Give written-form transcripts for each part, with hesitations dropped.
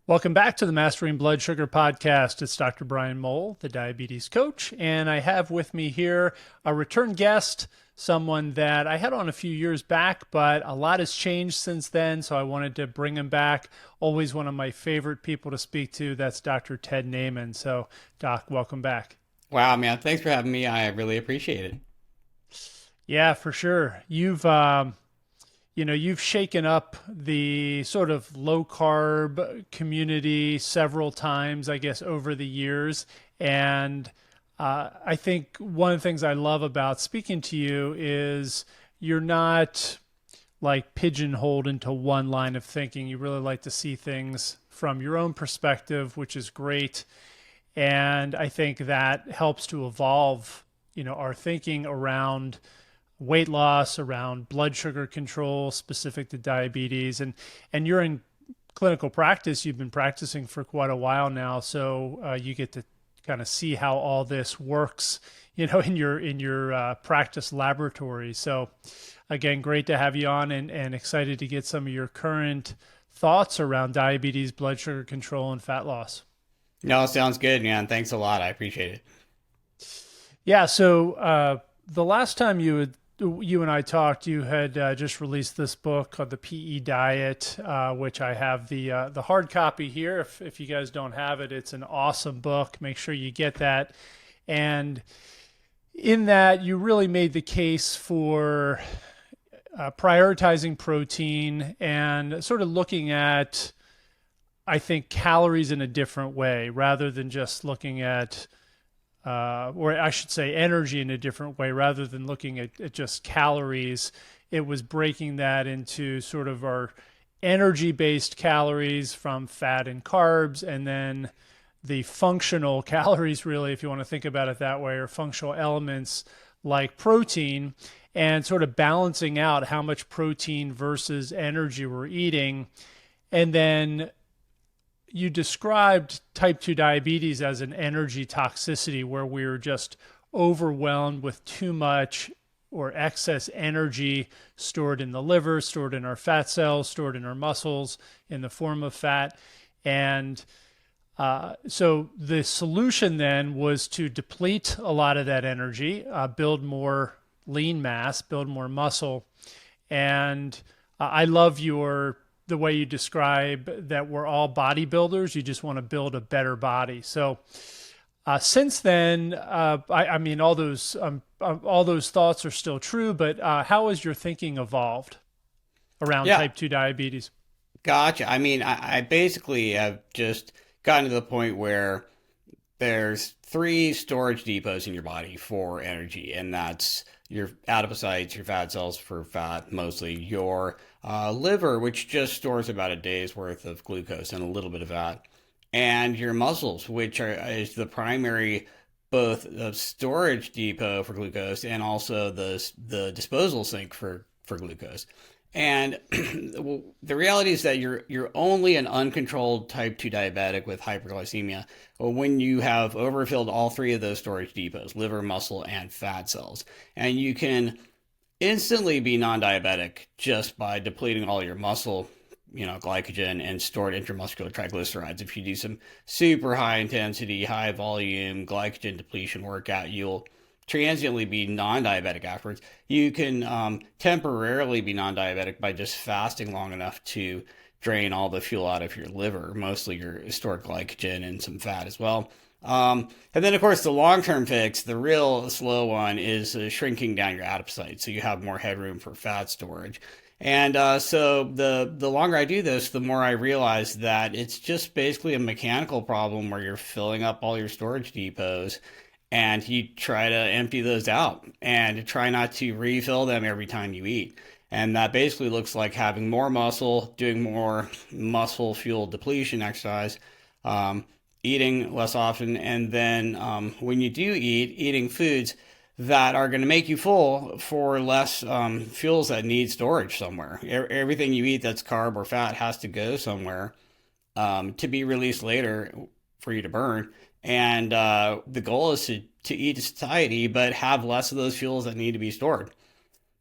Welcome back to the Mastering Blood Sugar podcast. It's Dr. Brian Mowll, the diabetes coach, and I have with me here a return guest, someone that I had on a few years back, but a lot has changed since then, so I wanted to bring him back. Always one of my favorite people to speak to. That's Dr. Ted Naiman. So, Doc, welcome back. Wow, man. Thanks for having me. I really appreciate it. Yeah, for sure. You've shaken up the sort of low carb community several times, I guess, over the years. And I think one of the things I love about speaking to you is you're not like pigeonholed into one line of thinking. You really like to see things from your own perspective, which is great. And I think that helps to evolve, our thinking around weight loss, around blood sugar control specific to diabetes. And you're in clinical practice. You've been practicing for quite a while now, so you get to kind of see how all this works, in your practice laboratory. So again, great to have you on, and excited to get some of your current thoughts around diabetes, blood sugar control, and fat loss. No, sounds good, man. Thanks a lot. I appreciate it. Yeah. So the last time you and I talked, you had just released this book called The PE Diet, which I have the hard copy here. If you guys don't have it, it's an awesome book. Make sure you get that. And in that, you really made the case for prioritizing protein and sort of looking at, I think, calories in a different way rather than just looking at or I should say energy in a different way rather than looking at just calories. It was breaking that into sort of our energy-based calories from fat and carbs, and then the functional calories, really, if you want to think about it that way, or functional elements like protein, and sort of balancing out how much protein versus energy we're eating. And then you described type 2 diabetes as an energy toxicity where we're just overwhelmed with too much or excess energy stored in the liver, stored in our fat cells, stored in our muscles in the form of fat. And so the solution then was to deplete a lot of that energy, build more lean mass, build more muscle. And I love the way you describe that we're all bodybuilders. You just want to build a better body. So since then, I mean, all those thoughts are still true. But how has your thinking evolved around Yeah, type 2 diabetes? gotcha. I mean, I basically have just gotten to the point where there's three storage depots in your body for energy, and that's your adipocytes, your fat cells for fat, mostly your liver, which just stores about a day's worth of glucose and a little bit of fat, and your muscles, which is the primary both the storage depot for glucose and also the disposal sink for glucose. And the reality is that you're only an uncontrolled type 2 diabetic with hyperglycemia when you have overfilled all three of those storage depots, liver, muscle, and fat cells. And you can instantly be non-diabetic just by depleting all your muscle, glycogen and stored intramuscular triglycerides. If you do some super high intensity, high volume glycogen depletion workout, you'll transiently be non-diabetic afterwards. You can temporarily be non-diabetic by just fasting long enough to drain all the fuel out of your liver, mostly your stored glycogen and some fat as well. And then, of course, the long-term fix, the real slow one, is shrinking down your adipocytes, so you have more headroom for fat storage. And so the longer I do this, the more I realize that it's just basically a mechanical problem where you're filling up all your storage depots and you try to empty those out and try not to refill them every time you eat. And that basically looks like having more muscle, doing more muscle fuel depletion exercise, eating less often, and then when you do eat, eating foods that are going to make you full for less fuels that need storage somewhere. Everything you eat that's carb or fat has to go somewhere to be released later for you to burn. And the goal is to eat a satiety, but have less of those fuels that need to be stored.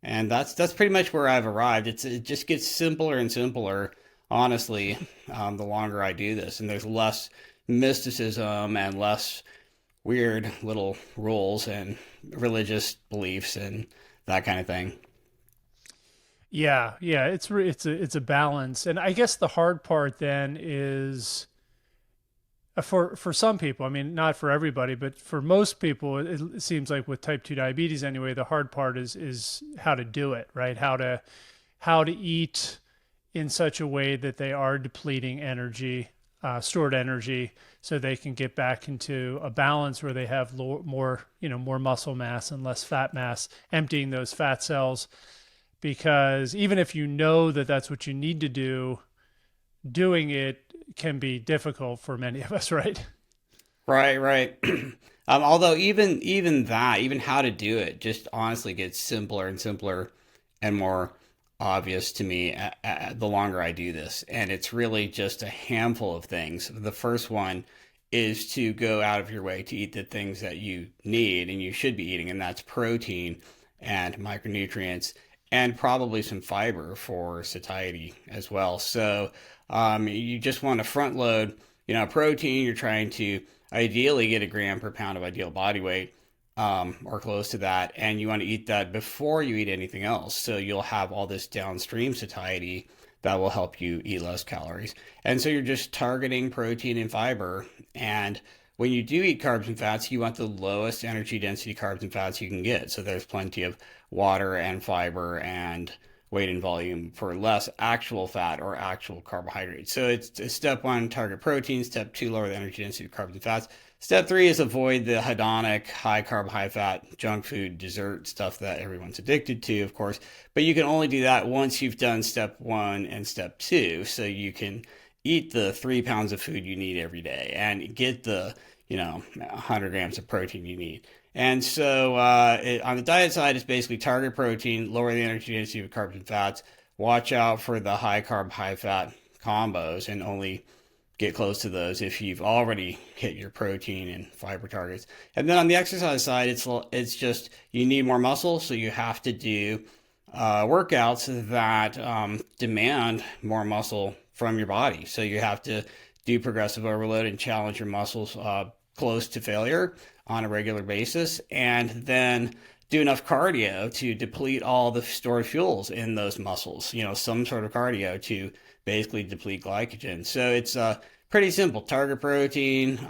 And that's pretty much where I've arrived. It just gets simpler and simpler honestly, the longer I do this. And there's less mysticism and less weird little rules and religious beliefs and that kind of thing. Yeah, yeah, it's a balance. And I guess the hard part then is for some people, I mean, not for everybody, but for most people, it seems like with type 2 diabetes anyway, the hard part is how to do it, right? How to eat in such a way that they are depleting energy, stored energy, so they can get back into a balance where they have more, more muscle mass and less fat mass, emptying those fat cells. Because even if you know that that's what you need to do, doing it can be difficult for many of us, right? Right, right. Although even how to do it just honestly gets simpler and simpler and more obvious to me the longer I do this. And it's really just a handful of things. The first one is to go out of your way to eat the things that you need and you should be eating, and that's protein and micronutrients and probably some fiber for satiety as well. So you just want to front load, protein. You're trying to ideally get a gram per pound of ideal body weight, or close to that. And you want to eat that before you eat anything else. So you'll have all this downstream satiety that will help you eat less calories. And so you're just targeting protein and fiber. And when you do eat carbs and fats, you want the lowest energy density carbs and fats you can get. So there's plenty of water and fiber and weight and volume for less actual fat or actual carbohydrates. So it's step one, target protein. Step two, lower the energy density of carbs and fats. Step three is avoid the hedonic, high carb, high fat, junk food, dessert stuff that everyone's addicted to, of course. But you can only do that once you've done step one and step two. So you can eat the 3 pounds of food you need every day and get the 100 grams of protein you need. And so on the diet side, it's basically target protein, lower the energy density of carbs and fats, watch out for the high carb, high fat combos, and only get close to those if you've already hit your protein and fiber targets. And then on the exercise side, it's just you need more muscle, so you have to do workouts that demand more muscle from your body. So you have to do progressive overload and challenge your muscles close to failure on a regular basis, and then do enough cardio to deplete all the stored fuels in those muscles, some sort of cardio to basically deplete glycogen. So it's pretty simple. Target protein,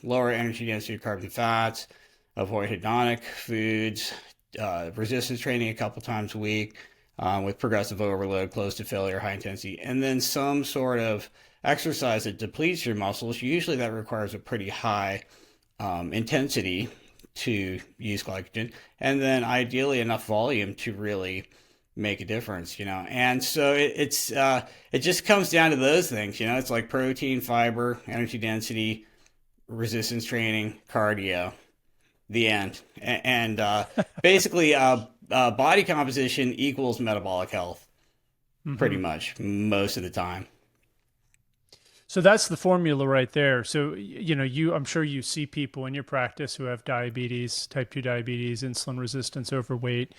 lower energy density of carbs and fats, avoid hedonic foods, resistance training a couple times a week with progressive overload, close to failure, high intensity, and then some sort of exercise that depletes your muscles. Usually that requires a pretty high intensity to use glycogen, and then ideally enough volume to really make a difference, And so it just comes down to those things, It's like protein, fiber, energy density, resistance training, cardio, the end, and basically body composition equals metabolic health, pretty Mm-hmm. much most of the time. So that's the formula right there. So, I'm sure you see people in your practice who have diabetes, type 2 diabetes, insulin resistance, overweight.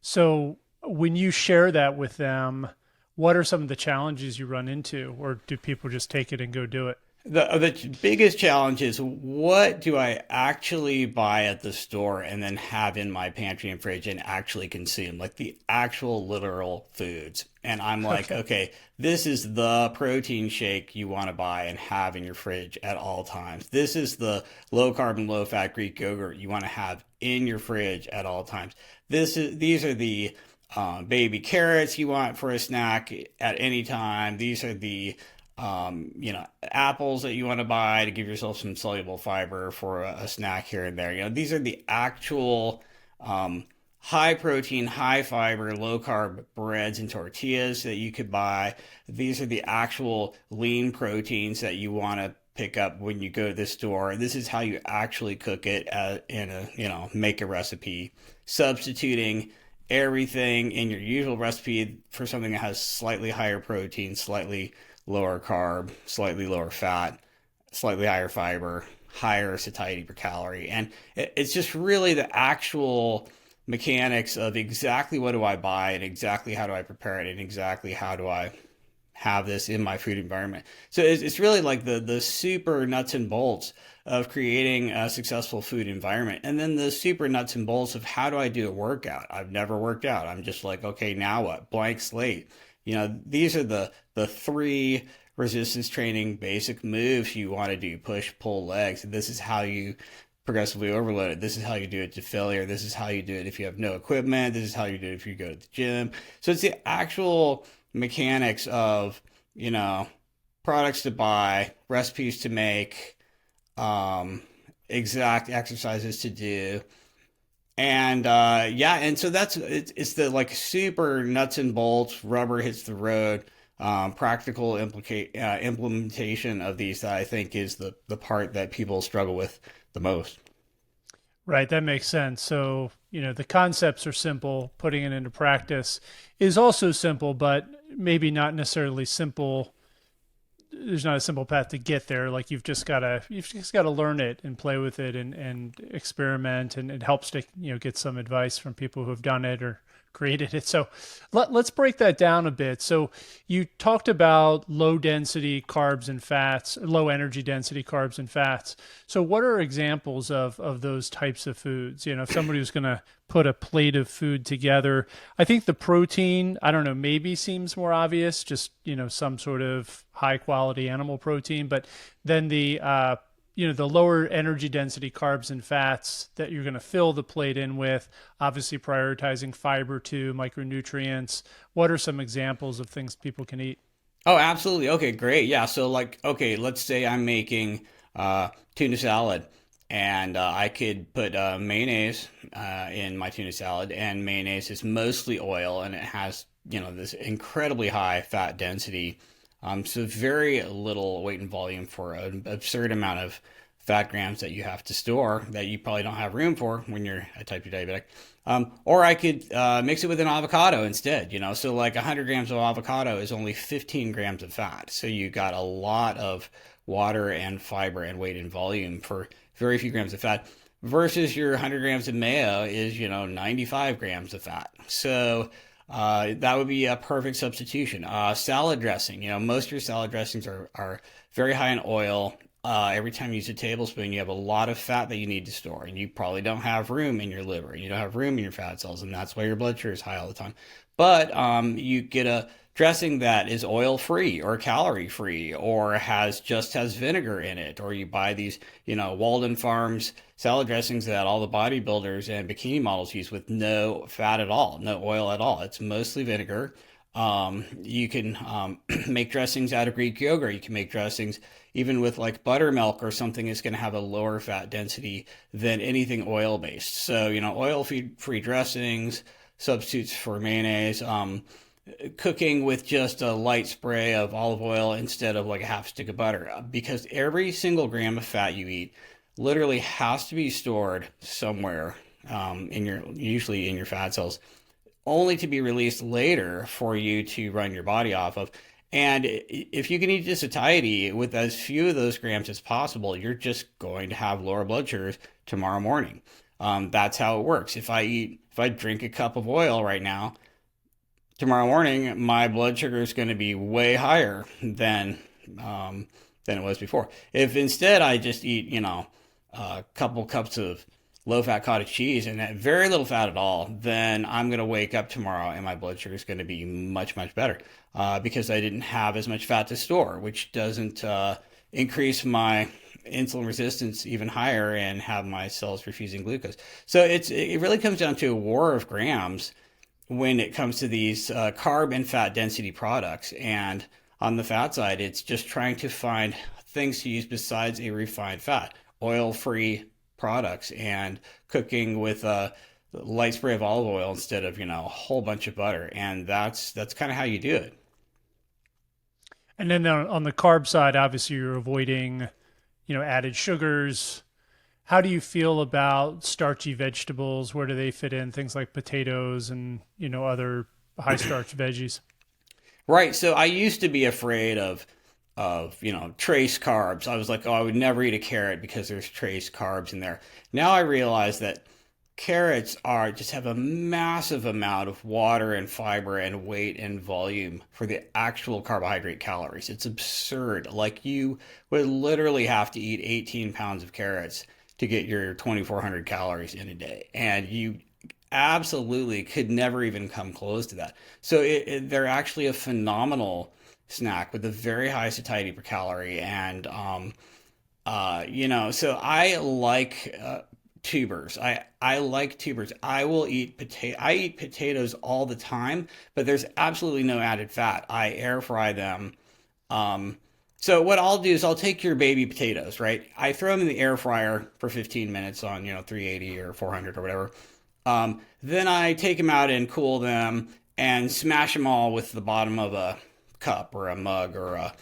So when you share that with them, what are some of the challenges you run into, or do people just take it and go do it? The biggest challenge is, what do I actually buy at the store and then have in my pantry and fridge and actually consume, like the actual literal foods. And I'm like, Okay. okay, this is the protein shake you want to buy and have in your fridge at all times. This is the low carbon, low fat Greek yogurt you want to have in your fridge at all times. These are the baby carrots you want for a snack at any time. These are the apples that you want to buy to give yourself some soluble fiber for a snack here and there. These are the actual high protein, high fiber, low carb breads and tortillas that you could buy. These are the actual lean proteins that you want to pick up when you go to the store. This is how you actually cook it in make a recipe, substituting everything in your usual recipe for something that has slightly higher protein, slightly lower carb, slightly lower fat, slightly higher fiber, higher satiety per calorie. And it's just really the actual mechanics of exactly what do I buy and exactly how do I prepare it and exactly how do I have this in my food environment. So it's really like the super nuts and bolts of creating a successful food environment. And then the super nuts and bolts of how do I do a workout? I've never worked out. I'm just like, okay, now what? Blank slate. These are the three resistance training basic moves you want to do: push, pull, legs. This is how you progressively overload it. This is how you do it to failure. This is how you do it if you have no equipment. This is how you do it if you go to the gym. So it's the actual mechanics of, products to buy, recipes to make, exact exercises to do. And yeah, and so it's the like super nuts and bolts, rubber hits the road, practical implementation of these that I think is the part that people struggle with the most. Right, that makes sense. So, the concepts are simple. Putting it into practice is also simple, but maybe not necessarily simple. There's not a simple path to get there. Like you've just gotta learn it and play with it and experiment, and it helps to get some advice from people who have done it or created it. So let's break that down a bit. So you talked about low density carbs and fats, low energy density carbs and fats. So what are examples of those types of foods? If somebody was going to put a plate of food together, I think the protein, I don't know, maybe seems more obvious, just, some sort of high quality animal protein, but then the lower energy density carbs and fats that you're going to fill the plate in with, obviously prioritizing fiber too, micronutrients. What are some examples of things people can eat? Oh, absolutely. Okay, great. Yeah. So, like, okay, let's say I'm making tuna salad, and I could put mayonnaise in my tuna salad, and mayonnaise is mostly oil, and it has, this incredibly high fat density. So very little weight and volume for an absurd amount of fat grams that you have to store that you probably don't have room for when you're a type 2 diabetic. Or I could mix it with an avocado instead, So like 100 grams of avocado is only 15 grams of fat. So you got a lot of water and fiber and weight and volume for very few grams of fat versus your 100 grams of mayo is, 95 grams of fat. So that would be a perfect substitution. Salad dressing, most of your salad dressings are very high in oil. Every time you use a tablespoon, you have a lot of fat that you need to store, and you probably don't have room in your liver. You don't have room in your fat cells, and that's why your blood sugar is high all the time. But you get a dressing that is oil free or calorie free or has vinegar in it, or you buy these, Walden Farms salad dressings that all the bodybuilders and bikini models use with no fat at all, no oil at all. It's mostly vinegar. You can make dressings out of Greek yogurt. You can make dressings even with like buttermilk or something that's going to have a lower fat density than anything oil based. So, oil free dressings, substitutes for mayonnaise, cooking with just a light spray of olive oil instead of like a half stick of butter, because every single gram of fat you eat literally has to be stored somewhere usually in your fat cells, only to be released later for you to run your body off of. And if you can eat this satiety with as few of those grams as possible, you're just going to have lower blood sugars tomorrow morning. That's how it works. If I drink a cup of oil right now, tomorrow morning, my blood sugar is going to be way higher than it was before. If instead I just eat, a couple cups of low fat cottage cheese and very little fat at all, then I'm going to wake up tomorrow and my blood sugar is going to be much, much better because I didn't have as much fat to store, which doesn't increase my insulin resistance even higher and have my cells refusing glucose. So it really comes down to a war of grams when it comes to these carb and fat density products. And on the fat side, it's just trying to find things to use besides a refined fat, oil-free products, and cooking with a light spray of olive oil instead of, a whole bunch of butter. And that's kind of how you do it. And then on the carb side, obviously you're avoiding, added sugars. How do you feel about starchy vegetables? Where do they fit in? Things like potatoes and, other high starch veggies. Right. So I used to be afraid of trace carbs. I was like, oh, I would never eat a carrot because there's trace carbs in there. Now I realize that carrots are just have a massive amount of water and fiber and weight and volume for the actual carbohydrate calories. It's absurd. Like you would literally have to eat 18 pounds of carrots to get your 2,400 calories in a day. And you absolutely could never even come close to that. So they're actually a phenomenal snack with a very high satiety per calorie. And, so I like tubers. I like tubers. I eat potatoes all the time, but there's absolutely no added fat. I air fry them. So what I'll do is I'll take your baby potatoes, right? I throw them in the air fryer for 15 minutes on, 380 or 400 or whatever. Then I take them out and cool them and smash them all with the bottom of a cup or a mug or a,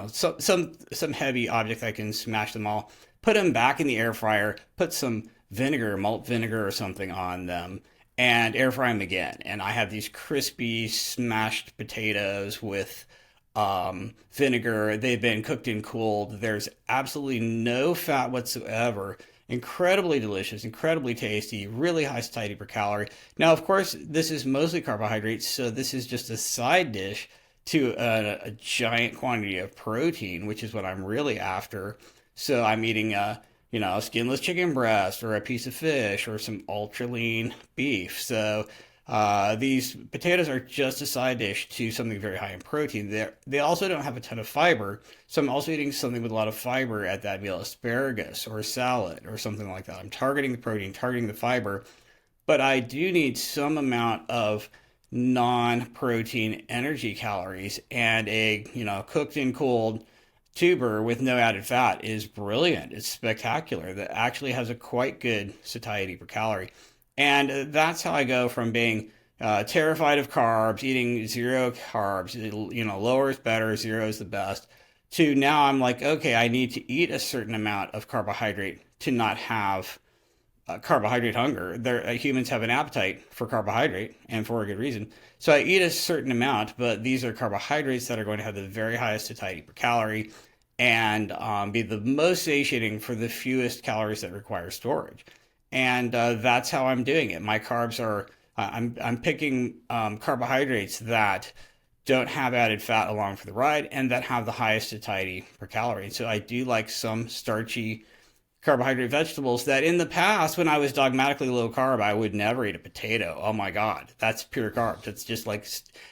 some heavy object that can smash them all. Put them back in the air fryer. Put some vinegar, malt vinegar or something on them, and air fry them again. And I have these crispy smashed potatoes with vinegar. They've been cooked and cooled. There's absolutely no fat whatsoever. Incredibly delicious, incredibly tasty, really high satiety per calorie. Now, of course, this is mostly carbohydrates, so this is just a side dish to a giant quantity of protein, which is what I'm really after. So I'm eating a skinless chicken breast or a piece of fish or some ultra lean beef. So these potatoes are just a side dish to something very high in protein. They also don't have a ton of fiber. So I'm also eating something with a lot of fiber at that meal, asparagus or salad or something like that. I'm targeting the protein, targeting the fiber, but I do need some amount of non-protein energy calories, and a cooked and cooled tuber with no added fat is brilliant. It's spectacular. That actually has a quite good satiety per calorie. And that's how I go from being terrified of carbs, eating zero carbs, lower is better, zero is the best, to now I'm like, okay, I need to eat a certain amount of carbohydrate to not have carbohydrate hunger. Humans have an appetite for carbohydrate, and for a good reason. So I eat a certain amount, but these are carbohydrates that are going to have the very highest satiety per calorie and be the most satiating for the fewest calories that require storage. And that's how I'm doing it. My carbs are I'm picking carbohydrates that don't have added fat along for the ride and that have the highest satiety per calorie. And so I do like some starchy carbohydrate vegetables that in the past, when I was dogmatically low carb, I would never eat a potato. Oh my God, that's pure carbs. It's just like,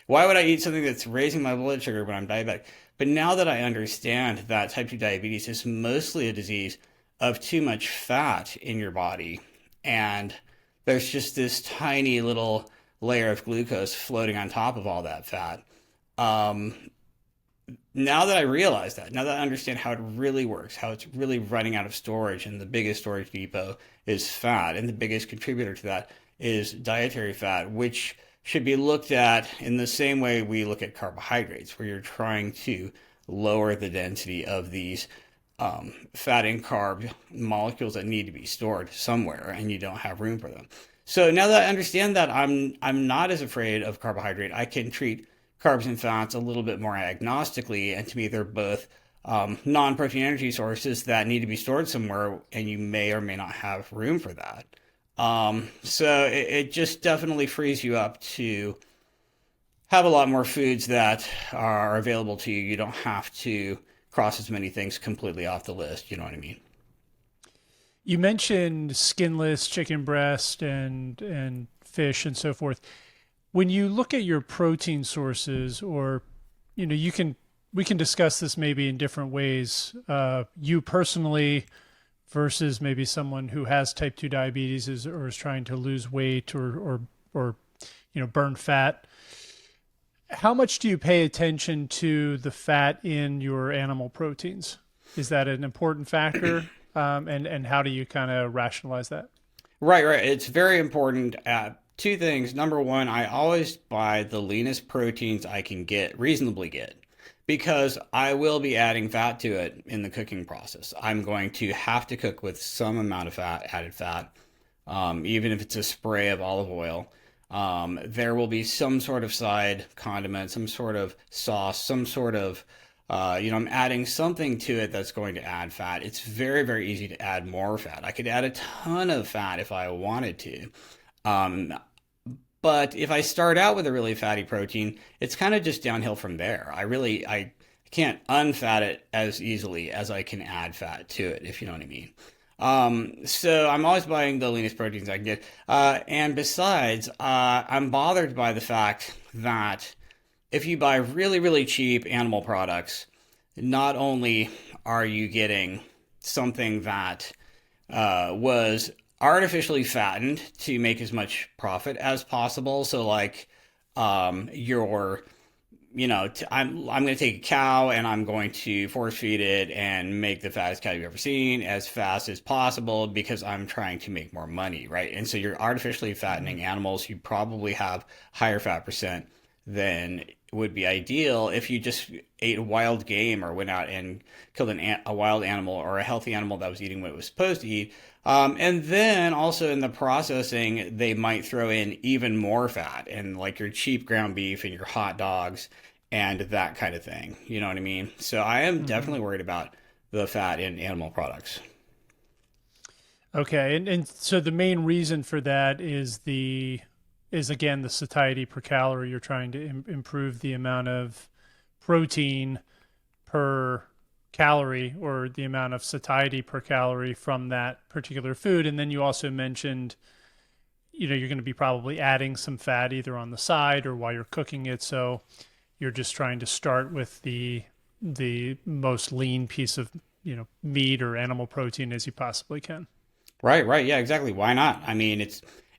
why would I eat something that's raising my blood sugar when I'm diabetic? But now that I understand that type 2 diabetes is mostly a disease of too much fat in your body, and there's just this tiny little layer of glucose floating on top of all that fat. Um, Now that I realize that, now that I understand how it really works, how it's really running out of storage, and the biggest storage depot is fat, and the biggest contributor to that is dietary fat, which should be looked at in the same way we look at carbohydrates, where you're trying to lower the density of these fat and carb molecules that need to be stored somewhere, and you don't have room for them. So now that I understand that, I'm not as afraid of carbohydrate. I can treat carbs and fats a little bit more agnostically, and to me, they're both non-protein energy sources that need to be stored somewhere, and you may or may not have room for that. So it just definitely frees you up to have a lot more foods that are available to you. You don't have to cross as many things completely off the list. You know what I mean? You mentioned skinless chicken breast and fish and so forth. When you look at your protein sources, or you can we can discuss this maybe in different ways. You personally versus maybe someone who has type 2 diabetes or is trying to lose weight or burn fat. How much do you pay attention to the fat in your animal proteins? Is that an important factor? And how do you kind of rationalize that? Right, right. It's very important. Two things. Number one, I always buy the leanest proteins I can reasonably get, because I will be adding fat to it in the cooking process. I'm going to have to cook with some amount of fat, added fat, even if it's a spray of olive oil. There will be some sort of side condiment, some sort of sauce, some sort of I'm adding something to it that's going to add fat. It's very, very easy to add more fat. I could add a ton of fat if I wanted to. Um, but if I start out with a really fatty protein, it's kind of just downhill from there. I can't unfat it as easily as I can add fat to it, if you know what I mean. So I'm always buying the leanest proteins I can get. And besides, I'm bothered by the fact that if you buy really, really cheap animal products, not only are you getting something that was artificially fattened to make as much profit as possible. So like your I'm going to take a cow and I'm going to force feed it and make the fattest cow you've ever seen as fast as possible because I'm trying to make more money, right? And so you're artificially fattening animals who probably have higher fat percent than would be ideal if you just ate wild game or went out and killed a wild animal or a healthy animal that was eating what it was supposed to eat. And then also in the processing, they might throw in even more fat and like your cheap ground beef and your hot dogs and that kind of thing. You know what I mean? So I am Mm-hmm. definitely worried about the fat in animal products. Okay, and so the main reason for that is again the satiety per calorie. You're trying to improve the amount of protein per calorie or the amount of satiety per calorie from that particular food. And then you also mentioned, you're going to be probably adding some fat either on the side or while you're cooking it. So you're just trying to start with the most lean piece of, meat or animal protein as you possibly can. Right, right. Yeah, exactly. Why not? I mean,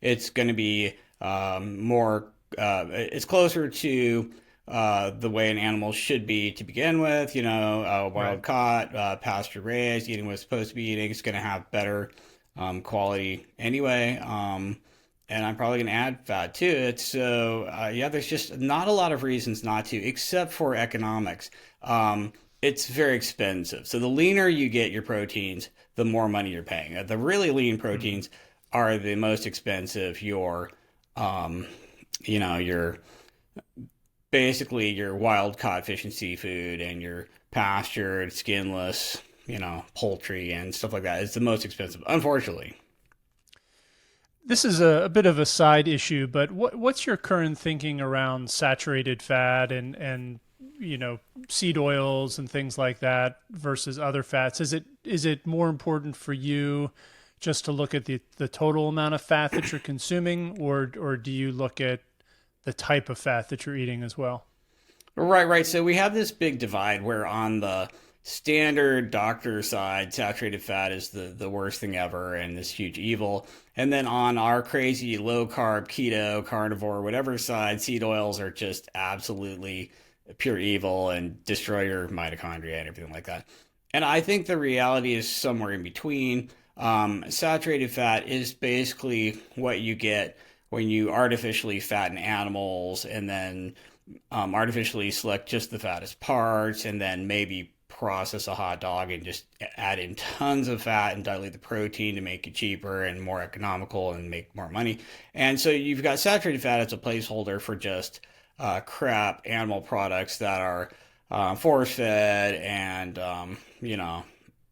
it's going to be more. It's closer to the way an animal should be to begin with. Right. Wild caught, pasture raised, eating what it's supposed to be eating. It's going to have better quality anyway. And I'm probably going to add fat to it. So yeah, there's just not a lot of reasons not to, except for economics. It's very expensive. So the leaner you get your proteins, the more money you're paying. The really lean Mm-hmm. proteins are the most expensive. Um, your basically your wild caught fish and seafood and your pastured, skinless, poultry and stuff like that is the most expensive, unfortunately. This is a bit of a side issue, but what's your current thinking around saturated fat and seed oils and things like that versus other fats? Is it more important for you just to look at the total amount of fat that you're consuming, or do you look at the type of fat that you're eating as well? Right, right. So we have this big divide where on the standard doctor side, saturated fat is the worst thing ever and this huge evil. And then on our crazy low carb, keto, carnivore, whatever side, seed oils are just absolutely pure evil and destroy your mitochondria and everything like that. And I think the reality is somewhere in between. Saturated fat is basically what you get when you artificially fatten animals and then artificially select just the fattest parts and then maybe process a hot dog and just add in tons of fat and dilute the protein to make it cheaper and more economical and make more money. And so you've got saturated fat as a placeholder for just crap animal products that are force fed and,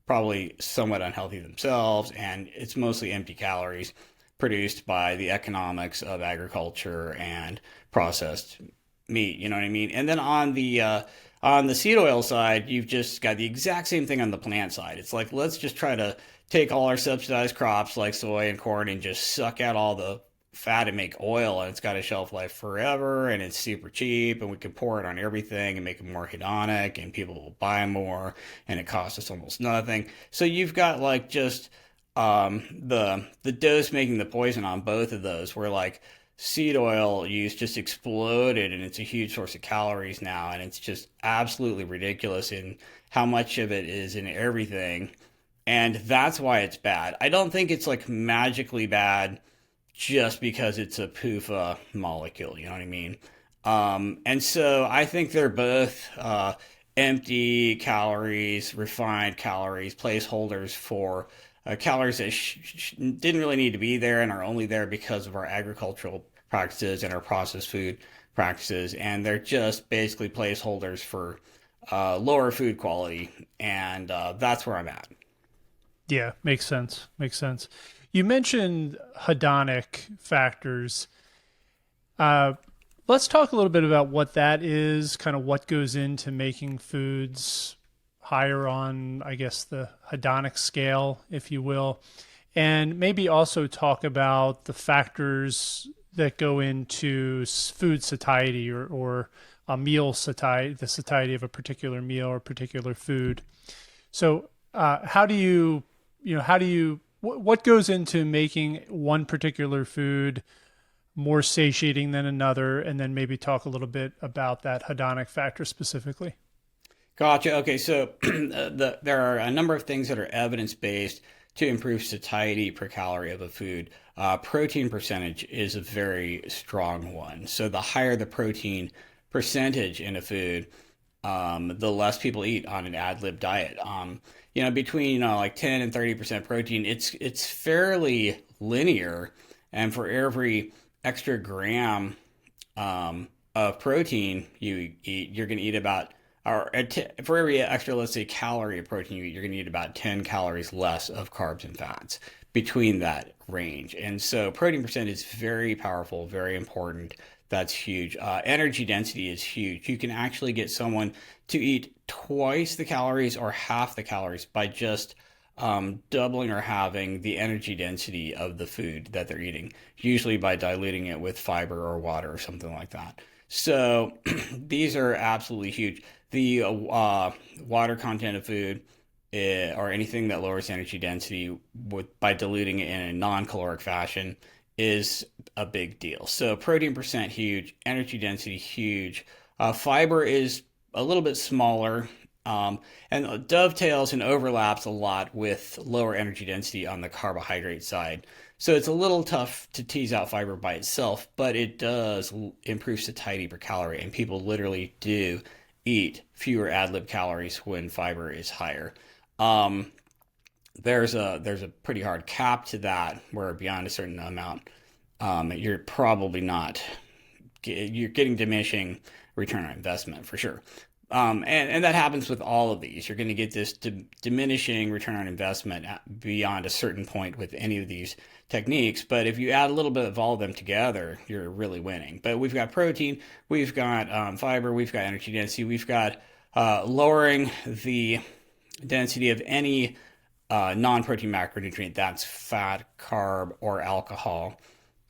probably somewhat unhealthy themselves. And it's mostly empty calories produced by the economics of agriculture and processed meat. You know what I mean? And then on the seed oil side, you've just got the exact same thing on the plant side. It's like let's just try to take all our subsidized crops like soy and corn and just suck out all the fat and make oil, and it's got a shelf life forever, and it's super cheap, and we can pour it on everything and make it more hedonic, and people will buy more, and it costs us almost nothing. So you've got like just the dose making the poison on both of those, where like seed oil use just exploded and it's a huge source of calories now, and it's just absolutely ridiculous in how much of it is in everything, and that's why it's bad. I don't think it's like magically bad just because it's a PUFA molecule. You know what I mean? And so I think they're both empty calories, refined calories, placeholders for calories that didn't really need to be there and are only there because of our agricultural practices and our processed food practices. And they're just basically placeholders for lower food quality, and that's where I'm at. Yeah, makes sense. Makes sense. You mentioned hedonic factors. Uh, let's talk a little bit about what that is, kind of what goes into making foods higher on, I guess, the hedonic scale, if you will, and maybe also talk about the factors that go into food satiety or a meal satiety, the satiety of a particular meal or particular food. So, how do you, how do you, what goes into making one particular food more satiating than another, and then maybe talk a little bit about that hedonic factor specifically. Gotcha. Okay, so there are a number of things that are evidence based to improve satiety per calorie of a food. Protein percentage is a very strong one. So the higher the protein percentage in a food, the less people eat on an ad lib diet. Between like 10 and 30% protein, it's fairly linear, and for every extra gram of protein you eat, you're going to eat about, for every extra, let's say, calorie of protein you eat, you're going to eat about 10 calories less of carbs and fats between that range. And so protein percent is very powerful, very important. That's huge. Energy density is huge. You can actually get someone to eat twice the calories or half the calories by just doubling or halving the energy density of the food that they're eating, usually by diluting it with fiber or water or something like that. So these are absolutely huge. The water content of food, or anything that lowers energy density by diluting it in a non-caloric fashion, is a big deal. So protein percent huge, energy density huge. Fiber is a little bit smaller, and dovetails and overlaps a lot with lower energy density on the carbohydrate side. So it's a little tough to tease out fiber by itself, but it does improve satiety per calorie, and people literally do eat fewer ad lib calories when fiber is higher. Um, there's a pretty hard cap to that, where beyond a certain amount, you're probably not, you're getting diminishing return on investment for sure. And that happens with all of these. You're going to get this diminishing return on investment beyond a certain point with any of these techniques. But if you add a little bit of all of them together, you're really winning. But we've got protein, we've got fiber, we've got energy density, we've got lowering the density of any non-protein macronutrient, that's fat, carb, or alcohol.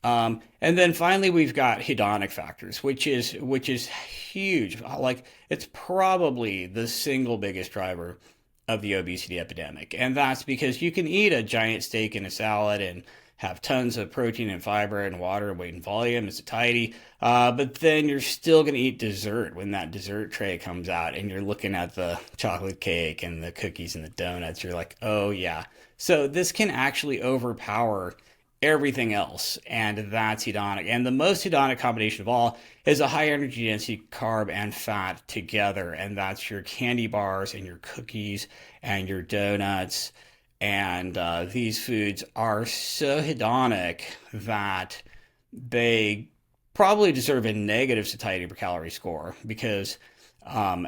And then finally, we've got hedonic factors, which is huge. Like, it's probably the single biggest driver of the obesity epidemic, and that's because you can eat a giant steak in a salad and have tons of protein and fiber and water and weight and volume and satiety, but then you're still going to eat dessert when that dessert tray comes out, and you're looking at the chocolate cake and the cookies and the donuts. You're like, oh yeah. So this can actually overpower everything else, and that's hedonic. And the most hedonic combination of all is a high energy density carb and fat together, and that's your candy bars and your cookies and your donuts. And these foods are so hedonic that they probably deserve a negative satiety per calorie score, because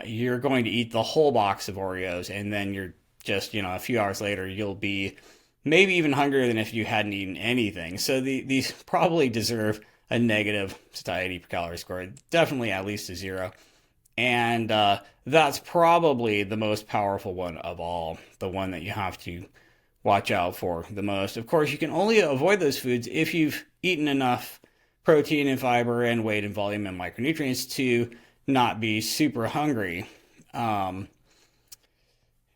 you're going to eat the whole box of Oreos, and then you're just, a few hours later, you'll be maybe even hungrier than if you hadn't eaten anything. So these probably deserve a negative satiety per calorie score, definitely at least a zero. And that's probably the most powerful one of all, the one that you have to watch out for the most. Of course, you can only avoid those foods if you've eaten enough protein and fiber and weight and volume and micronutrients to not be super hungry.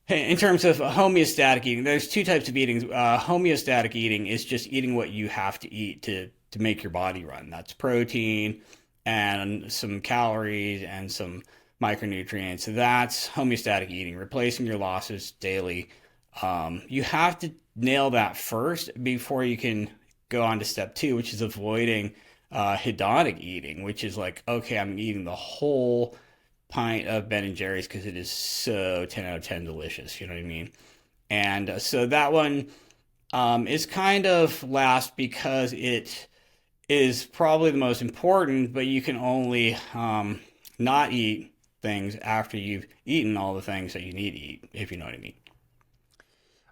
In terms of homeostatic eating, there's two types of eating. Homeostatic eating is just eating what you have to eat to make your body run. That's protein and some calories and some micronutrients. That's homeostatic eating, replacing your losses daily. You have to nail that first before you can go on to step two, which is avoiding hedonic eating, which is like, okay, I'm eating the whole pint of Ben and Jerry's because it is so 10 out of 10 delicious. You know what I mean? And so that one is kind of last because it is probably the most important, but you can only not eat things after you've eaten all the things that you need to eat, if you know what I mean.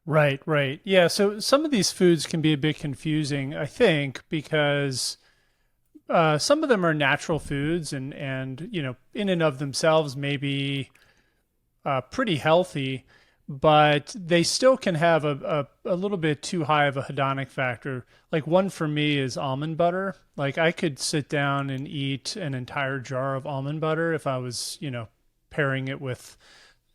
Right, right. Yeah, so some of these foods can be a bit confusing, I think, because some of them are natural foods and in and of themselves maybe pretty healthy, but they still can have a little bit too high of a hedonic factor. Like one for me is almond butter. Like I could sit down and eat an entire jar of almond butter if I was, pairing it with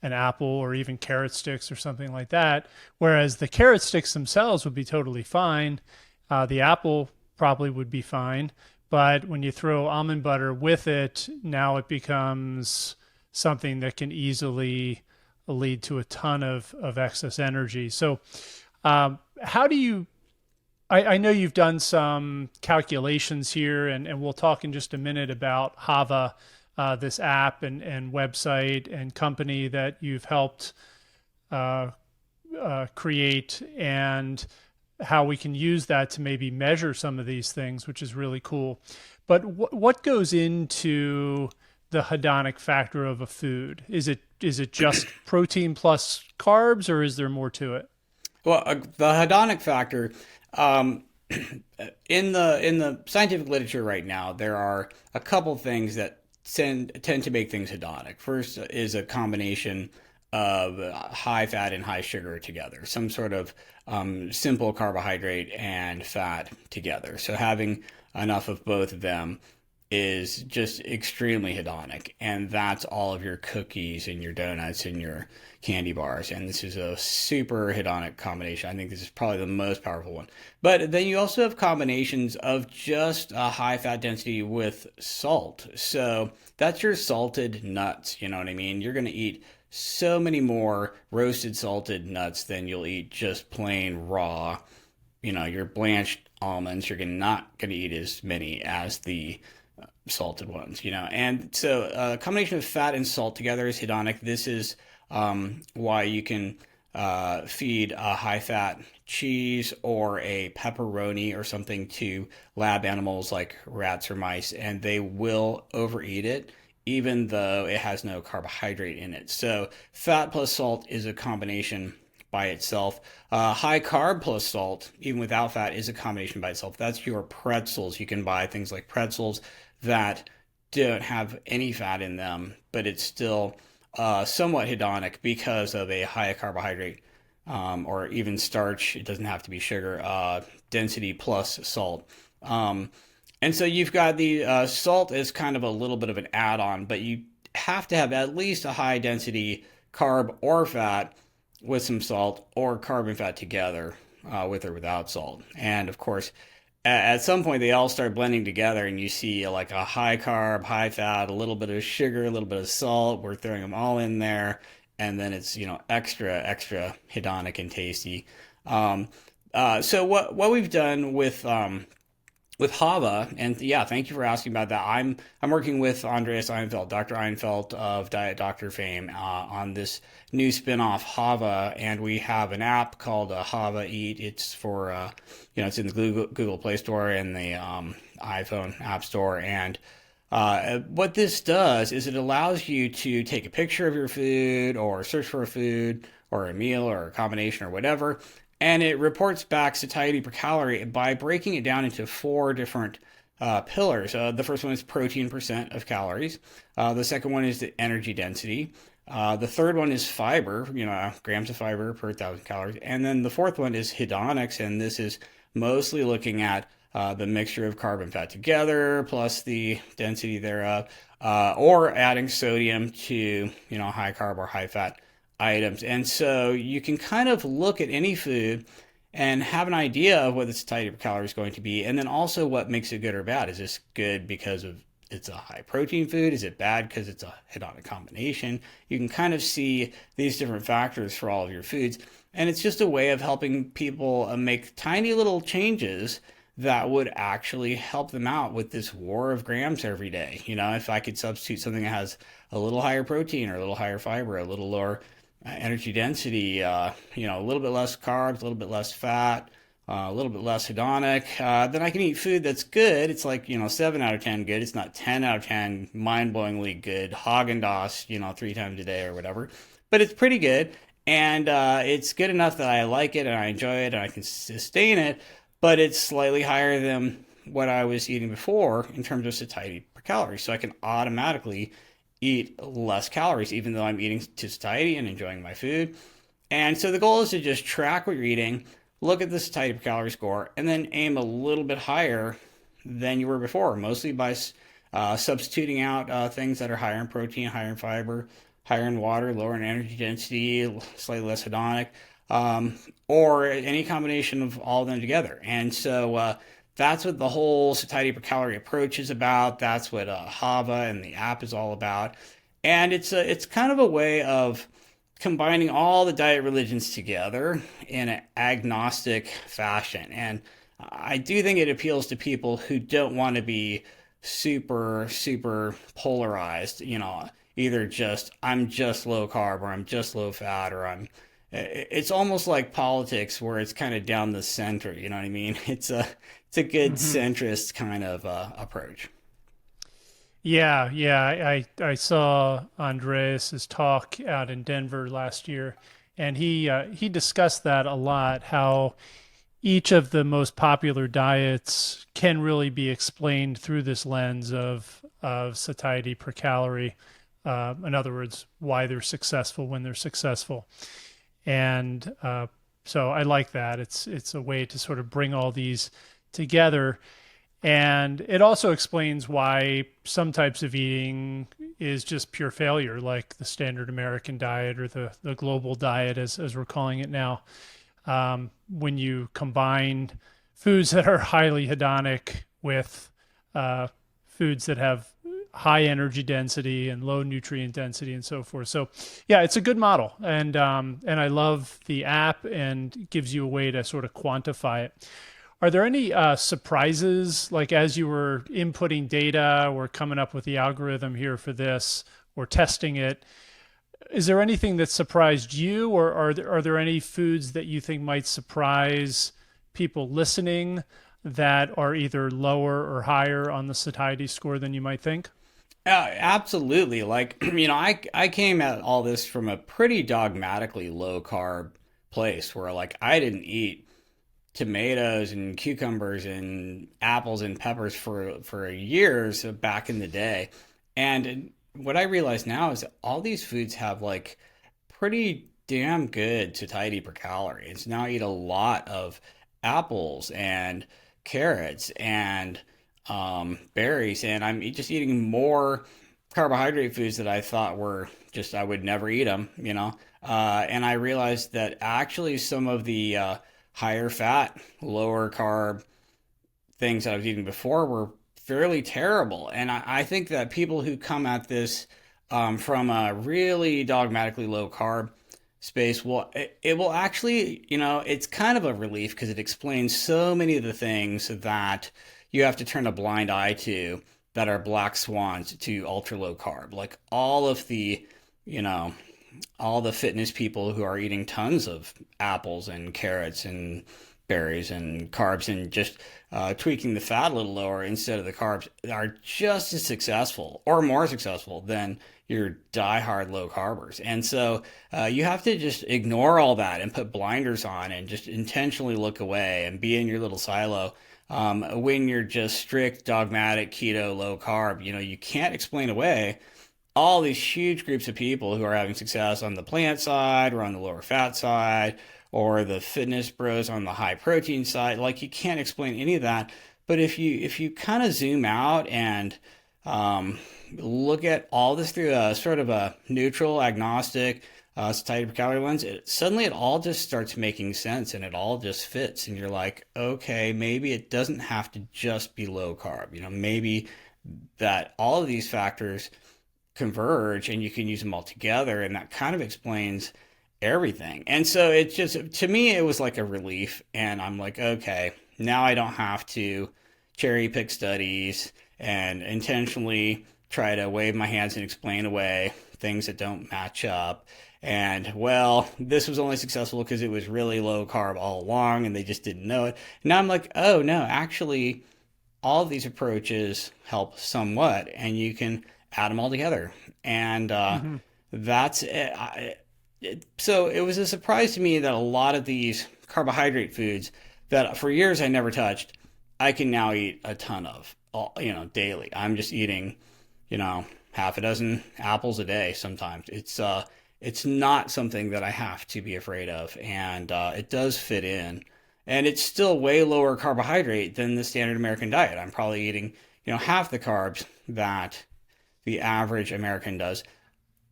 an apple or even carrot sticks or something like that. Whereas the carrot sticks themselves would be totally fine. The apple probably would be fine. But when you throw almond butter with it, now it becomes something that can easily lead to a ton of excess energy. So, how do you? I know you've done some calculations here, and we'll talk in just a minute about Hava, this app and website and company that you've helped uh, create, and how we can use that to maybe measure some of these things, which is really cool. But what goes into the hedonic factor of a food? Is it just protein plus carbs, or is there more to it? Well, the hedonic factor, um, in the scientific literature right now, there are a couple things that tend to make things hedonic. First is a combination of high fat and high sugar together, some sort of simple carbohydrate and fat together. So having enough of both of them is just extremely hedonic, and that's all of your cookies and your donuts and your candy bars. And this is a super hedonic combination. I think this is probably the most powerful one. But then you also have combinations of just a high fat density with salt. So that's your salted nuts. You know what I mean? You're going to eat so many more roasted salted nuts than you'll eat just plain raw. Your blanched almonds, you're not going to eat as many as the salted ones. And so a combination of fat and salt together is hedonic. This is why you can feed a high fat cheese or a pepperoni or something to lab animals like rats or mice, and they will overeat it even though it has no carbohydrate in it. So fat plus salt is a combination by itself. High carb plus salt, even without fat, is a combination by itself. That's your pretzels. You can buy things like pretzels that don't have any fat in them, but it's still somewhat hedonic because of a high carbohydrate or even starch. It doesn't have to be sugar, density plus salt. And so you've got the salt as kind of a little bit of an add-on, but you have to have at least a high density carb or fat with some salt, or carb and fat together with or without salt. And of course, at some point they all start blending together, and you see like a high carb, high fat, a little bit of sugar, a little bit of salt. We're throwing them all in there, and then it's extra hedonic and tasty. So what we've done with Hava, and yeah, thank you for asking about that. I'm working with Andreas Einfeld, Dr. Einfeld of Diet Doctor fame, on this new spinoff Hava, and we have an app called Hava Eat. It's for it's in the Google Play Store and the iPhone App Store. And what this does is it allows you to take a picture of your food or search for a food or a meal or a combination or whatever, and it reports back satiety per calorie by breaking it down into four different pillars. The first one is protein percent of calories. The second one is the energy density. The third one is fiber, grams of fiber per 1,000 calories. And then the fourth one is hedonics, and this is mostly looking at the mixture of carb and fat together, plus the density thereof, or adding sodium to, high carb or high fat items. And so you can kind of look at any food and have an idea of what the satiety per calorie is going to be, and then also what makes it good or bad. Is this good because of it's a high protein food? Is it bad because it's a hedonic combination? You can kind of see these different factors for all of your foods, and it's just a way of helping people make tiny little changes that would actually help them out with this war of grams every day. If I could substitute something that has a little higher protein or a little higher fiber, a little lower energy density, a little bit less carbs, a little bit less fat, a little bit less hedonic, then I can eat food that's good. It's like, 7 out of 10 good. It's not 10 out of 10 mind-blowingly good. Haagen-Dazs, 3 times a day or whatever. But it's pretty good. And it's good enough that I like it and I enjoy it and I can sustain it. But it's slightly higher than what I was eating before in terms of satiety per calorie. So I can automatically eat less calories, even though I'm eating to satiety and enjoying my food. And so the goal is to just track what you're eating, look at the satiety per calorie score, and then aim a little bit higher than you were before, mostly by substituting out things that are higher in protein, higher in fiber, higher in water, lower in energy density, slightly less hedonic, or any combination of all of them together. And so that's what the whole satiety per calorie approach is about. That's what Hava and the app is all about. And it's kind of a way of combining all the diet religions together in an agnostic fashion. And I do think it appeals to people who don't want to be super, super polarized, either just I'm just low carb or I'm just low fat or it's almost like politics where it's kind of down the center, you know what I mean? It's a good Hmm. centrist kind of approach. Yeah, yeah. I saw Andreas's talk out in Denver last year, and he discussed that a lot. How each of the most popular diets can really be explained through this lens of satiety per calorie. In other words, why they're successful when they're successful, and so I like that. It's a way to sort of bring all these together. And it also explains why some types of eating is just pure failure, like the standard American diet or the global diet, as we're calling it now. When you combine foods that are highly hedonic with foods that have high energy density and low nutrient density and so forth. So yeah, it's a good model. And I love the app and gives you a way to sort of quantify it. Are there any surprises, like as you were inputting data or coming up with the algorithm here for this or testing it? Is there anything that surprised you, or are there any foods that you think might surprise people listening that are either lower or higher on the satiety score than you might think? Absolutely. Like, I came at all this from a pretty dogmatically low carb place where like I didn't eat tomatoes and cucumbers and apples and peppers for years back in the day. And what I realize now is that all these foods have like pretty damn good satiety per calorie. And so now I eat a lot of apples and carrots and berries, and I'm just eating more carbohydrate foods that I thought were just I would never eat them, and I realized that actually some of the higher fat, lower carb things that I was eating before were fairly terrible. And I think that people who come at this from a really dogmatically low carb space will it will actually, it's kind of a relief because it explains so many of the things that you have to turn a blind eye to that are black swans to ultra low carb, like you know all the fitness people who are eating tons of apples and carrots and berries and carbs and just tweaking the fat a little lower instead of the carbs are just as successful or more successful than your diehard low carbers. And so you have to just ignore all that and put blinders on and just intentionally look away and be in your little silo. When you're just strict dogmatic keto low carb, you can't explain away all these huge groups of people who are having success on the plant side or on the lower fat side or the fitness bros on the high protein side. Like you can't explain any of that. But if you kind of zoom out and look at all this through a sort of a neutral, agnostic, satiety per calorie lens, suddenly it all just starts making sense and it all just fits. And you're like, okay, maybe it doesn't have to just be low carb. Maybe that all of these factors converge and you can use them all together, and that kind of explains everything. And so it just, to me, it was like a relief, and I'm like, okay, now I don't have to cherry pick studies and intentionally try to wave my hands and explain away things that don't match up. And well, this was only successful because it was really low carb all along and they just didn't know it. Now I'm like, oh no, actually, all of these approaches help somewhat, and you can add them all together. And Hmm. that's it. So it was a surprise to me that a lot of these carbohydrate foods that for years I never touched, I can now eat a ton of, daily. I'm just eating, half a dozen apples a day sometimes. It's not something that I have to be afraid of, and it does fit in. And it's still way lower carbohydrate than the standard American diet. I'm probably eating, half the carbs that the average American does,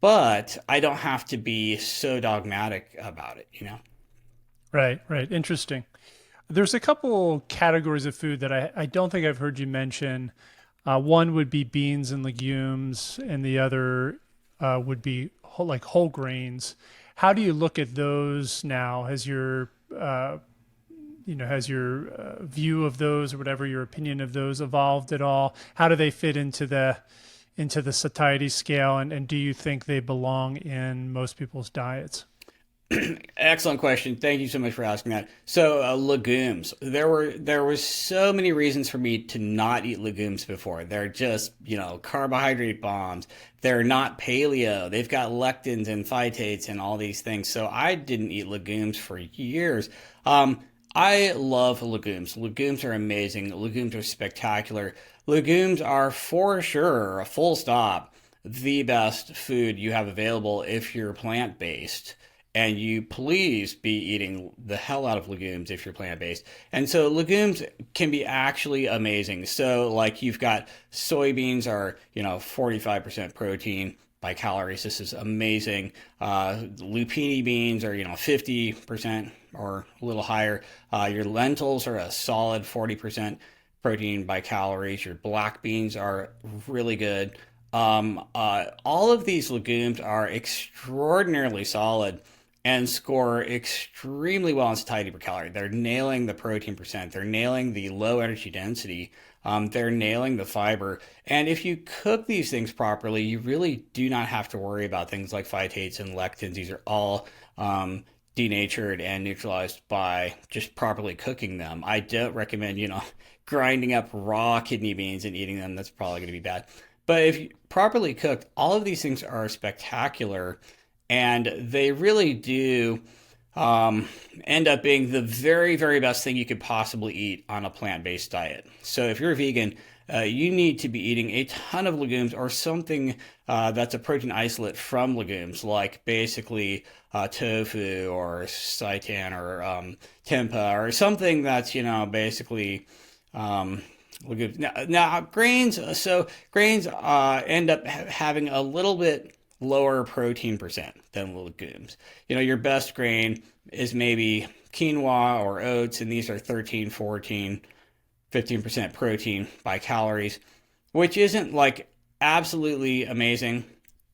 but I don't have to be so dogmatic about it. Right, right. Interesting. There's a couple categories of food that I don't think I've heard you mention. One would be beans and legumes, and the other would be like whole grains. How do you look at those now? Has your view of those or whatever your opinion of those evolved at all? How do they fit into the satiety scale, and do you think they belong in most people's diets? Excellent question. Thank you so much for asking that. So, legumes. There was so many reasons for me to not eat legumes before. They're just, carbohydrate bombs. They're not paleo. They've got lectins and phytates and all these things. So I didn't eat legumes for years. I love legumes. Legumes are amazing. Legumes are spectacular. Legumes are for sure, a full stop, the best food you have available if you're plant-based. And you please be eating the hell out of legumes if you're plant-based. And so legumes can be actually amazing. So like you've got soybeans are, 45% protein by calories. This is amazing. Lupini beans are, 50% or a little higher. Your lentils are a solid 40% protein by calories. Your black beans are really good. All of these legumes are extraordinarily solid and score extremely well in satiety per calorie. They're nailing the protein percent. They're nailing the low energy density. They're nailing the fiber. And if you cook these things properly, you really do not have to worry about things like phytates and lectins. These are all denatured and neutralized by just properly cooking them. I don't recommend, grinding up raw kidney beans and eating them. That's probably going to be bad. But if you properly cooked, all of these things are spectacular, and they really do end up being the very, very best thing you could possibly eat on a plant-based diet. So if you're a vegan, you need to be eating a ton of legumes or something that's a protein isolate from legumes, like basically tofu or seitan or tempeh or something that's, basically legumes. Now grains, so grains end up having a little bit lower protein percent than legumes. Your best grain is maybe quinoa or oats, and these are 13, 14, 15% protein by calories, which isn't like absolutely amazing.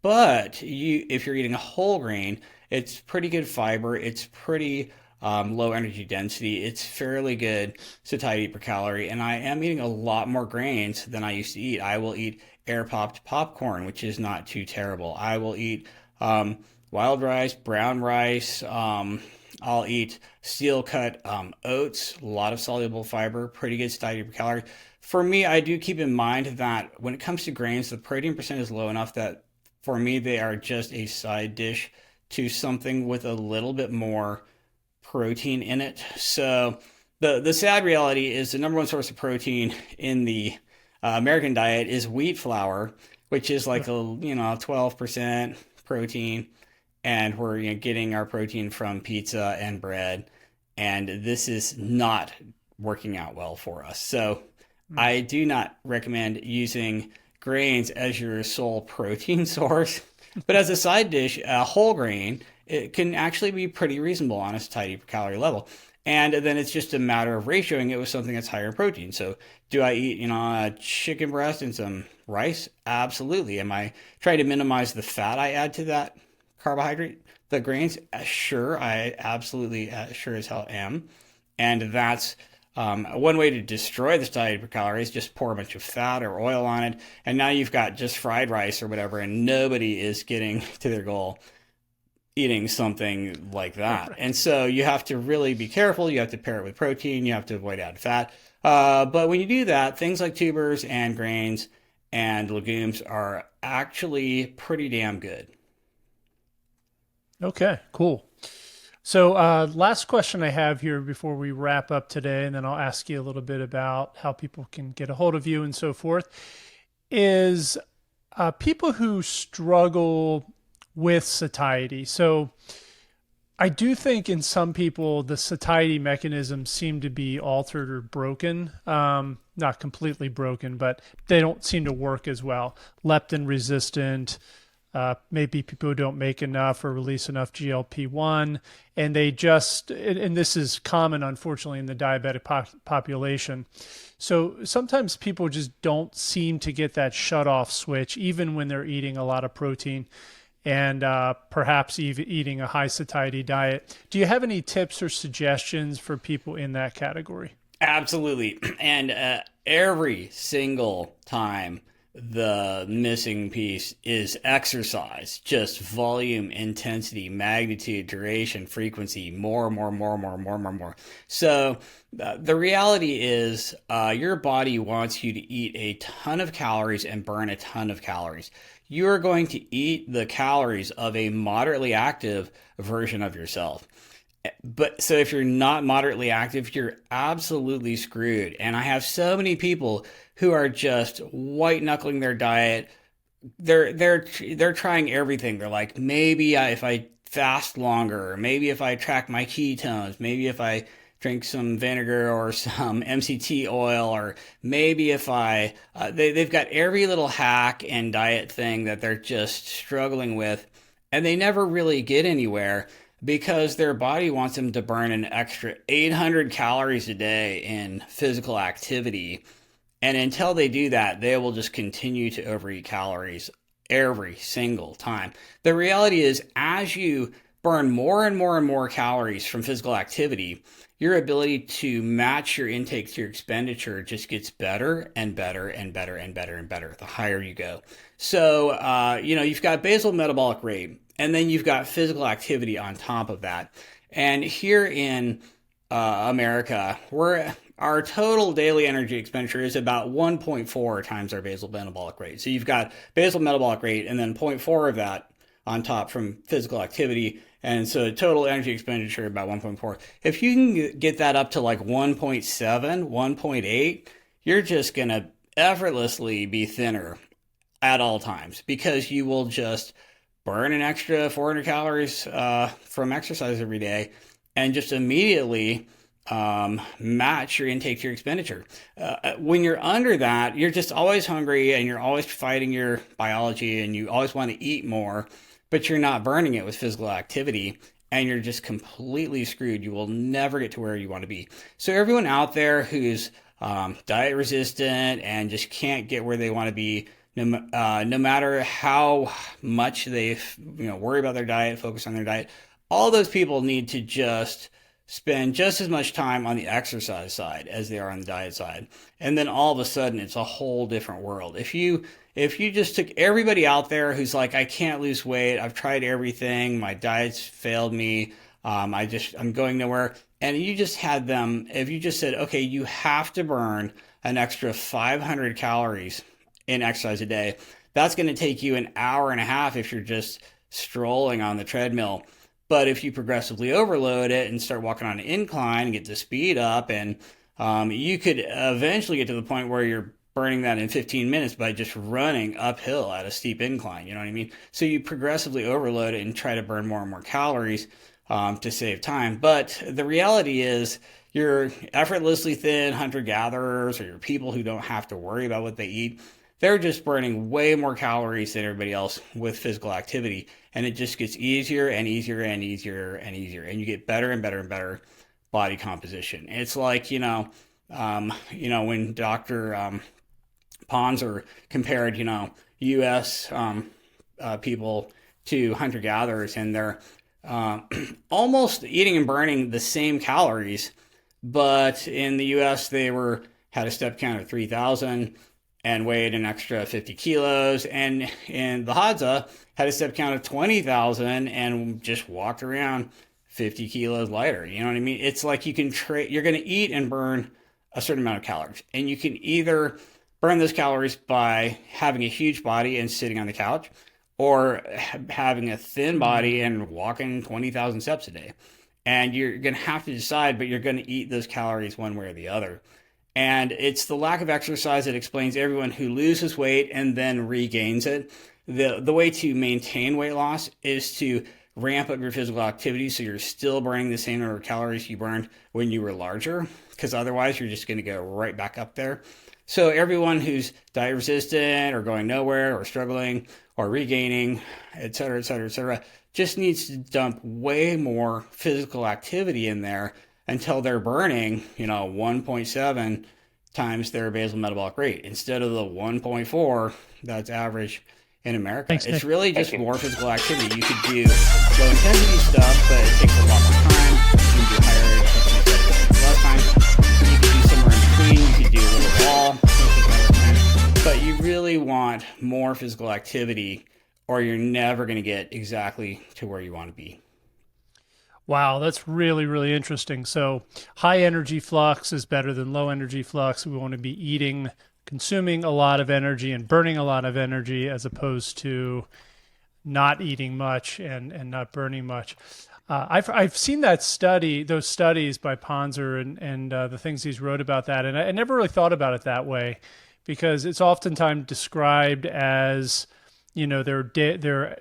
But if you're eating a whole grain, it's pretty good fiber. It's pretty low energy density. It's fairly good satiety per calorie. And I am eating a lot more grains than I used to eat. I will eat air popped popcorn, which is not too terrible. I will eat wild rice, brown rice. I'll eat steel cut oats, a lot of soluble fiber, pretty good satiety per calorie. For me, I do keep in mind that when it comes to grains, the protein percent is low enough that for me, they are just a side dish to something with a little bit more protein in it. So the sad reality is the number one source of protein in the American diet is wheat flour, which is like 12% protein, and we're getting our protein from pizza and bread, and this is not working out well for us. So I do not recommend using grains as your sole protein source, but as a side dish, a whole grain, it can actually be pretty reasonable on a satiety per calorie level. And then it's just a matter of ratioing it with something that's higher in protein. So do I eat, a chicken breast and some rice? Absolutely. Am I trying to minimize the fat I add to that carbohydrate, the grains? Sure, I absolutely sure as hell am. And that's one way to destroy the satiety per calorie is just pour a bunch of fat or oil on it. And now you've got just fried rice or whatever, and nobody is getting to their goal. eating something like that. And so you have to really be careful. You have to pair it with protein. You have to avoid added fat. But when you do that, things like tubers and grains and legumes are actually pretty damn good. Okay, cool. So, last question I have here before we wrap up today, and then I'll ask you a little bit about how people can get a hold of you and so forth, is people who struggle with satiety. So, I do think in some people the satiety mechanisms seem to be altered or broken. Not completely broken, but they don't seem to work as well. Leptin resistant, maybe people who don't make enough or release enough GLP-1, and they just, and this is common, unfortunately, in the diabetic population. So sometimes people just don't seem to get that shut off switch, even when they're eating a lot of protein and perhaps even eating a high satiety diet. Do you have any tips or suggestions for people in that category? Absolutely. And every single time the missing piece is exercise, just volume, intensity, magnitude, duration, frequency, more. So the reality is your body wants you to eat a ton of calories and burn a ton of calories. You're going to eat the calories of a moderately active version of yourself. But so if you're not moderately active, you're absolutely screwed. And I have so many people who are just white knuckling their diet. They're trying everything. They're like, maybe if I fast longer, maybe if I track my ketones, maybe if I drink some vinegar or some MCT oil, or maybe if they've got every little hack and diet thing that they're just struggling with, and they never really get anywhere because their body wants them to burn an extra 800 calories a day in physical activity. And until they do that, they will just continue to overeat calories every single time. The reality is, as you burn more and more calories from physical activity, your ability to match your intake to your expenditure just gets better and better the higher you go. So, you've got basal metabolic rate, and then you've got physical activity on top of that. And here in America, our total daily energy expenditure is about 1.4 times our basal metabolic rate. So you've got basal metabolic rate and then zero point 0.4 of that on top from physical activity. And so total energy expenditure about 1.4. If you can get that up to like 1.7, 1.8, you're just going to effortlessly be thinner at all times because you will just burn an extra 400 calories from exercise every day and just immediately match your intake to your expenditure. When you're under that, you're just always hungry and you're always fighting your biology and you always want to eat more, but you're not burning it with physical activity and you're just completely screwed. You will never get to where you want to be. So everyone out there who's diet resistant and just can't get where they want to be, no matter how much they worry about their diet, focus on their diet, all those people need to just spend just as much time on the exercise side as they are on the diet side. And then all of a sudden it's a whole different world. If you just took everybody out there who's like, I can't lose weight, I've tried everything, my diet's failed me, I'm going nowhere, and you just had them, if you just said, okay, you have to burn an extra 500 calories in exercise a day, that's going to take you an hour and a half if you're just strolling on the treadmill. But if you progressively overload it and start walking on an incline and get the speed up, and you could eventually get to the point where you're burning that in 15 minutes by just running uphill at a steep incline. You know what I mean? So you progressively overload it and try to burn more and more calories to save time. But the reality is your effortlessly thin hunter-gatherers or your people who don't have to worry about what they eat, they're just burning way more calories than everybody else with physical activity. And it just gets easier and easier and easier and easier. And you get better and better and better body composition. It's like, when Dr. Ponzer compared, U.S. People to hunter-gatherers, and they're almost eating and burning the same calories. But in the U.S., they had a step count of 3,000. and weighed an extra 50 kilos. And in the Hadza, had a step count of 20,000 and just walked around 50 kilos lighter. You know what I mean? It's like you can trade, you're going to eat and burn a certain amount of calories. And you can either burn those calories by having a huge body and sitting on the couch, or having a thin body and walking 20,000 steps a day. And you're going to have to decide, but you're going to eat those calories one way or the other. And it's the lack of exercise that explains everyone who loses weight and then regains it. The way to maintain weight loss is to ramp up your physical activity so you're still burning the same number of calories you burned when you were larger, because otherwise you're just going to go right back up there. So everyone who's diet resistant or going nowhere or struggling or regaining, et cetera, et cetera, et cetera, just needs to dump way more physical activity in there until they're burning, 1.7 times their basal metabolic rate instead of the 1.4 that's average in America. Thanks, it's Nick. really just more physical activity. You could do low intensity stuff, but it takes a lot more time. You can do higher intensity less time. You could do somewhere in between. You could do a little wall, but you really want more physical activity, or you're never going to get exactly to where you want to be. Wow, that's really, really interesting. So high energy flux is better than low energy flux. We want to be eating, consuming a lot of energy and burning a lot of energy, as opposed to not eating much and not burning much. I've seen that study, those studies by Ponzer and the things he's wrote about that, and I never really thought about it that way, because it's oftentimes described as, their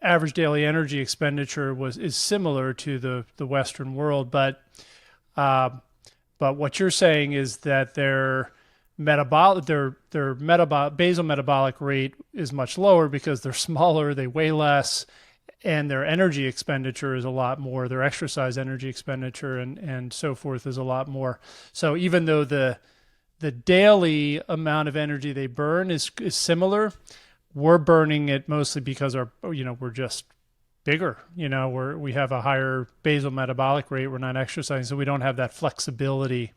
average daily energy expenditure is similar to the Western world, but what you're saying is that their basal metabolic rate is much lower because they're smaller, they weigh less, and their energy expenditure is a lot more. Their exercise energy expenditure and so forth is a lot more. So even though the daily amount of energy they burn is similar, we're burning it mostly because we're just bigger. We have a higher basal metabolic rate. We're not exercising, so we don't have that flexibility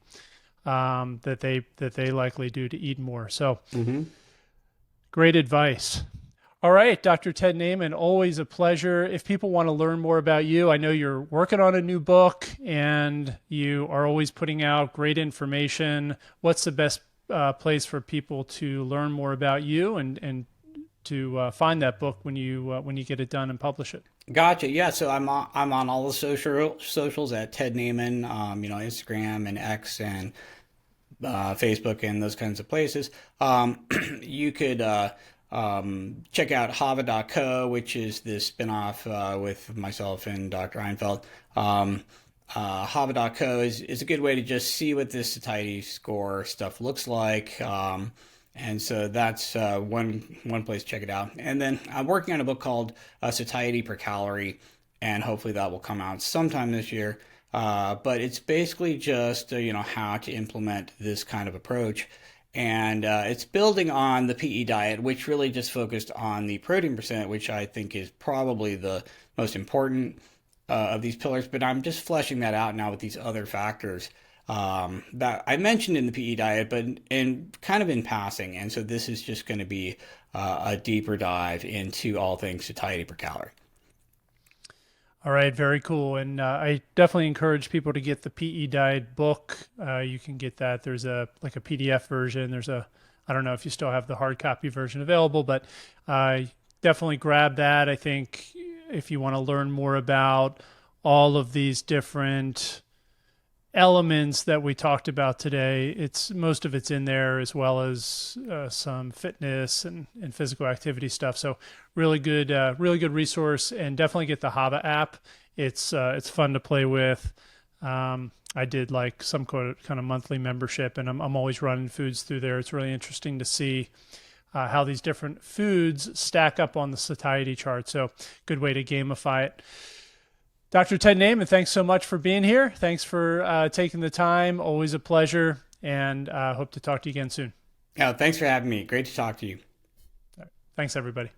that they likely do to eat more. So, Great advice. All right, Dr. Ted Naiman, always a pleasure. If people want to learn more about you, I know you're working on a new book and you are always putting out great information. What's the best place for people to learn more about you and to find that book when you get it done and publish it? Gotcha. Yeah. So I'm on all the socials at Ted Naiman, Instagram and X and Facebook and those kinds of places. You could check out Hava.co, which is the spinoff with myself and Dr. Einfeld. Hava.co is a good way to just see what this satiety score stuff looks like. And so that's one place to check it out. And then I'm working on a book called Satiety per Calorie, and hopefully that will come out sometime this year. But it's basically just how to implement this kind of approach. And it's building on the PE diet, which really just focused on the protein percent, which I think is probably the most important of these pillars. But I'm just fleshing that out now with these other factors that I mentioned in the PE diet, but in kind of in passing. And so this is just going to be a deeper dive into all things satiety per calorie. All right, very cool. And I definitely encourage people to get the PE Diet book. You can get that. There's a PDF version. I don't know if you still have the hard copy version available, but definitely grab that. I think if you want to learn more about all of these different elements that we talked about today, most of it's in there, as well as some fitness and physical activity stuff. So really good resource, and definitely get the Hava app. It's fun to play with. I did like some kind of monthly membership, and I'm always running foods through there. It's really interesting to see how these different foods stack up on the satiety chart. So good way to gamify it. Dr. Ted Naiman, thanks so much for being here. Thanks for taking the time. Always a pleasure, and hope to talk to you again soon. Yeah, thanks for having me. Great to talk to you. All right. Thanks, everybody.